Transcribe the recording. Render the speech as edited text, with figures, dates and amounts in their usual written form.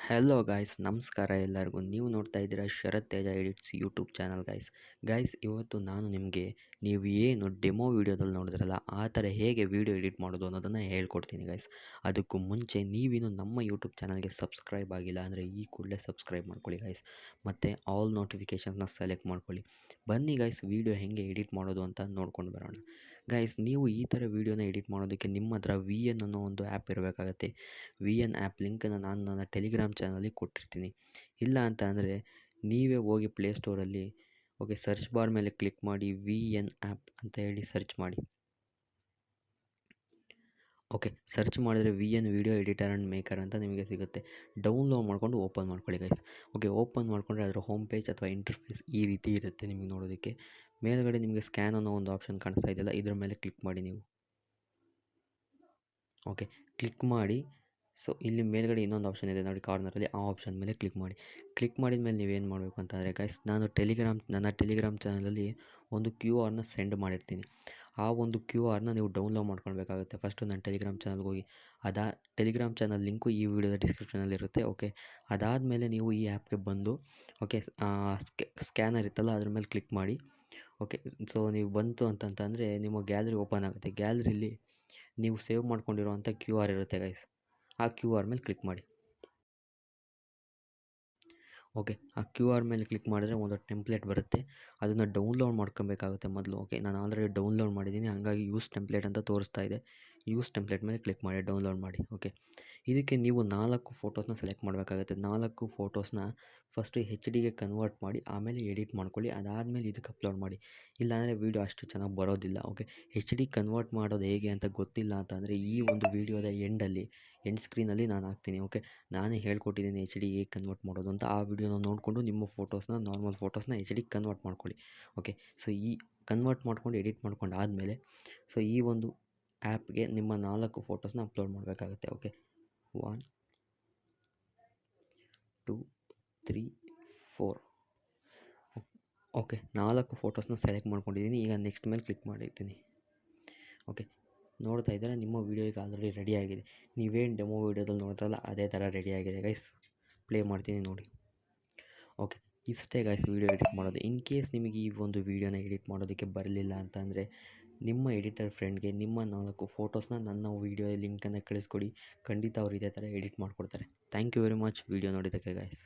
Hello guys, ನಮಸ್ಕಾರ ಎಲ್ಲರಿಗೂ. ನೀವು ನೋಡ್ತಾ ಇದ್ದೀರಾ ಶರತ್ ತೇಜ ಎಡಿಟ್ಸ್ ಯೂಟ್ಯೂಬ್ ಚಾನಲ್. ಗಾಯ್ಸ್ ಇವತ್ತು ನಾನು ನಿಮಗೆ ನೀವು ಏನು ಡೆಮೋ ವೀಡಿಯೋದಲ್ಲಿ ನೋಡಿದ್ರಲ್ಲ ಆ ಥರ ಹೇಗೆ ವೀಡಿಯೋ ಎಡಿಟ್ ಮಾಡೋದು ಅನ್ನೋದನ್ನು ಹೇಳ್ಕೊಡ್ತೀನಿ ಗಾಯ್ಸ್. ಅದಕ್ಕೂ ಮುಂಚೆ ನೀವಿನ್ನು ನಮ್ಮ ಯೂಟ್ಯೂಬ್ ಚಾನಲ್ಗೆ ಸಬ್ಸ್ಕ್ರೈಬ್ ಆಗಿಲ್ಲ ಅಂದರೆ ಈ ಕೂಡಲೇ ಸಬ್ಸ್ಕ್ರೈಬ್ ಮಾಡ್ಕೊಳ್ಳಿ ಗಾಯ್ಸ್, ಮತ್ತು ಆಲ್ ನೋಟಿಫಿಕೇಷನ್ಸ್ನ ಸೆಲೆಕ್ಟ್ ಮಾಡ್ಕೊಳ್ಳಿ. ಬನ್ನಿ ಗಾಯ್ಸ್, ವೀಡಿಯೋ ಹೇಗೆ ಎಡಿಟ್ ಮಾಡೋದು ಅಂತ ನೋಡ್ಕೊಂಡು ಬರೋಣ. ಗಾಯ್ಸ್, ನೀವು ಈ ಥರ ವೀಡಿಯೋನ ಎಡಿಟ್ ಮಾಡೋದಕ್ಕೆ ನಿಮ್ಮ ಹತ್ರ VN ಅನ್ನೋ ಒಂದು ಆ್ಯಪ್ ಇರಬೇಕಾಗತ್ತೆ. VN ಆ್ಯಪ್ ಲಿಂಕನ್ನು ನಾನು ನನ್ನ ಟೆಲಿಗ್ರಾಮ್ ಚಾನಲಲ್ಲಿ ಕೊಟ್ಟಿರ್ತೀನಿ. ಇಲ್ಲ ಅಂತ ಅಂದರೆ ನೀವೇ ಹೋಗಿ ಪ್ಲೇಸ್ಟೋರಲ್ಲಿ ಸರ್ಚ್ ಬಾರ್ ಮೇಲೆ ಕ್ಲಿಕ್ ಮಾಡಿ VN ಆ್ಯಪ್ ಅಂತ ಹೇಳಿ ಸರ್ಚ್ ಮಾಡಿ. ಸರ್ಚ್ ಮಾಡಿದ್ರೆ VN video editor and maker ಅಂತ ನಿಮಗೆ ಸಿಗುತ್ತೆ. ಡೌನ್ಲೋಡ್ ಮಾಡಿಕೊಂಡು ಓಪನ್ ಮಾಡ್ಕೊಳ್ಳಿ ಗೈಸ್. ಓಪನ್ ಮಾಡಿಕೊಂಡ್ರೆ ಅದರ ಹೋಮ್ ಪೇಜ್ ಅಥವಾ ಇಂಟರ್ಫೇಸ್ ಈ ರೀತಿ ಇರುತ್ತೆ ನಿಮಗೆ ನೋಡೋದಕ್ಕೆ. ಮೇಲ್ಗಡೆ ನಿಮಗೆ ಸ್ಕ್ಯಾನ್ ಅನ್ನೋ ಒಂದು ಆಪ್ಷನ್ ಕಾಣಿಸ್ತಾ ಇದೆಯಲ್ಲ, ಇದರ ಮೇಲೆ ಕ್ಲಿಕ್ ಮಾಡಿ ನೀವು. ಕ್ಲಿಕ್ ಮಾಡಿ. ಇಲ್ಲಿ ಮೇಲ್ಗಡೆ ಇನ್ನೊಂದು ಆಪ್ಷನ್ ಇದೆ ನೋಡಿ ಕಾರ್ನರಲ್ಲಿ, ಆ ಆಪ್ಷನ್ ಮೇಲೆ ಕ್ಲಿಕ್ ಮಾಡಿ. ಕ್ಲಿಕ್ ಮಾಡಿದ ಮೇಲೆ ನೀವೇನು ಮಾಡಬೇಕು ಅಂತಂದರೆ ಗೈಸ್, ನಾನು ನನ್ನ ಟೆಲಿಗ್ರಾಮ್ ಚಾನಲಲ್ಲಿ ಒಂದು QR ಸೆಂಡ್ ಮಾಡಿರ್ತೀನಿ. ಆ ಒಂದು QR ನೀವು ಡೌನ್ಲೋಡ್ ಮಾಡ್ಕೊಳ್ಬೇಕಾಗುತ್ತೆ. ಫಸ್ಟು ನನ್ನ ಟೆಲಿಗ್ರಾಮ್ ಚಾನಲ್ಗೆ ಹೋಗಿ, ಟೆಲಿಗ್ರಾಮ್ ಚಾನಲ್ ಲಿಂಕು ಈ ವಿಡಿಯೋದ ಡಿಸ್ಕ್ರಿಪ್ಷನಲ್ಲಿರುತ್ತೆ. ಅದಾದಮೇಲೆ ನೀವು ಈ ಆ್ಯಪ್ಗೆ ಬಂದು ಸ್ಕ್ಯಾನರ್ ಇತ್ತಲ್ಲ ಅದ್ರ ಮೇಲೆ ಕ್ಲಿಕ್ ಮಾಡಿ. ನೀವು ಬಂತು ಅಂತಂತಂದರೆ ನಿಮ್ಮ ಗ್ಯಾಲರಿ ಓಪನ್ ಆಗುತ್ತೆ. ಗ್ಯಾಲರಿಲಿ ನೀವು ಸೇವ್ ಮಾಡ್ಕೊಂಡಿರೋವಂಥ QR ಇರುತ್ತೆ ಗೈಸ್, ಆ QR ಮೇಲೆ ಕ್ಲಿಕ್ ಮಾಡಿ. ಆ QR ಮೇಲೆ ಕ್ಲಿಕ್ ಮಾಡಿದ್ರೆ ಒಂದು ಟೆಂಪ್ಲೇಟ್ ಬರುತ್ತೆ. ಅದನ್ನು ಡೌನ್ಲೋಡ್ ಮಾಡ್ಕೊಬೇಕಾಗುತ್ತೆ ಮೊದಲು. ನಾನು ಆಲ್ರೆಡಿ ಡೌನ್ಲೋಡ್ ಮಾಡಿದ್ದೀನಿ, ಹಾಗಾಗಿ ಯೂಸ್ ಟೆಂಪ್ಲೇಟ್ ಅಂತ ತೋರಿಸ್ತಾ ಇದೆ. ಯೂಸ್ ಟೆಂಪ್ಲೇಟ್ ಮೇಲೆ ಕ್ಲಿಕ್ ಮಾಡಿ, ಡೌನ್ಲೋಡ್ ಮಾಡಿ. ಇದಕ್ಕೆ ನೀವು 4 ಫೋಟೋಸ್ನ ಸೆಲೆಕ್ಟ್ ಮಾಡಬೇಕಾಗುತ್ತೆ. 4 ಫೋಟೋಸ್ನ ಫಸ್ಟು HDಗೆ ಕನ್ವರ್ಟ್ ಮಾಡಿ ಆಮೇಲೆ ಎಡಿಟ್ ಮಾಡ್ಕೊಳ್ಳಿ. ಅದಾದಮೇಲೆ ಇದಕ್ಕೆ ಅಪ್ಲೋಡ್ ಮಾಡಿ. ಇಲ್ಲಾಂದರೆ ವೀಡಿಯೋ ಅಷ್ಟು ಚೆನ್ನಾಗಿ ಬರೋದಿಲ್ಲ. HD ಕನ್ವರ್ಟ್ ಮಾಡೋದು ಹೇಗೆ ಅಂತ ಗೊತ್ತಿಲ್ಲ ಅಂತಂದರೆ ಈ ಒಂದು ವೀಡಿಯೋದ ಎಂಡ್ ಸ್ಕ್ರೀನಲ್ಲಿ ನಾನು ಹಾಕ್ತೀನಿ. ನಾನೇ ಹೇಳ್ಕೊಟ್ಟಿದ್ದೀನಿ HD ಹೇಗೆ ಕನ್ವರ್ಟ್ ಮಾಡೋದು ಅಂತ. ಆ ವಿಡಿಯೋನ ನೋಡಿಕೊಂಡು ನಿಮ್ಮ ಫೋಟೋಸ್ನ, ನಾರ್ಮಲ್ ಫೋಟೋಸ್ನ HDಗೆ ಕನ್ವರ್ಟ್ ಮಾಡ್ಕೊಳ್ಳಿ. ಈ ಕನ್ವರ್ಟ್ ಮಾಡ್ಕೊಂಡು ಎಡಿಟ್ ಮಾಡ್ಕೊಂಡು ಆದಮೇಲೆ ಈ ಒಂದು ಆ್ಯಪ್ಗೆ ನಿಮ್ಮ 4 ಫೋಟೋಸ್ನ ಅಪ್ಲೋಡ್ ಮಾಡಬೇಕಾಗುತ್ತೆ. 1 2 3 4 4 ಫೋಟೋಸ್ನ ಸೆಲೆಕ್ಟ್ ಮಾಡ್ಕೊಂಡಿದ್ದೀನಿ. ಈಗ ನೆಕ್ಸ್ಟ್ ಮೇಲೆ ಕ್ಲಿಕ್ ಮಾಡಿರ್ತೀನಿ. ನೋಡ್ತಾ ಇದ್ದಾರೆ, ನಿಮ್ಮ ವೀಡಿಯೋ ಈಗ ಆಲ್ರೆಡಿ ರೆಡಿಯಾಗಿದೆ. ನೀವೇನು ಡೆಮೋ ವೀಡಿಯೋದಲ್ಲಿ ನೋಡ್ತಾರಲ್ಲ ಅದೇ ಥರ ರೆಡಿಯಾಗಿದೆ ಗೈಸ್. ಪ್ಲೇ ಮಾಡ್ತೀನಿ ನೋಡಿ. ಇಷ್ಟೇ ಗೈಸ್ ವೀಡಿಯೋ ಎಡಿಟ್ ಮಾಡೋದು. ಇನ್ ಕೇಸ್ ನಿಮಗೆ ಈ ಒಂದು ವೀಡಿಯೋನ ಎಡಿಟ್ ಮಾಡೋದಕ್ಕೆ ಬರಲಿಲ್ಲ ಅಂತಂದರೆ ನಿಮ್ಮ ಎಡಿಟರ್ ಫ್ರೆಂಡ್ಗೆ ನಿಮ್ಮ 4 ಫೋಟೋಸ್ನ ನನ್ನ ವೀಡಿಯೋ ಲಿಂಕನ್ನು ಕಳಿಸ್ಕೊಡಿ. ಖಂಡಿತ ಅವ್ರು ಇದೇ ಥರ ಎಡಿಟ್ ಮಾಡಿಕೊಡ್ತಾರೆ. Thank you very much video ನೋಡಿದ್ದಕ್ಕೆ ಗೈಸ್.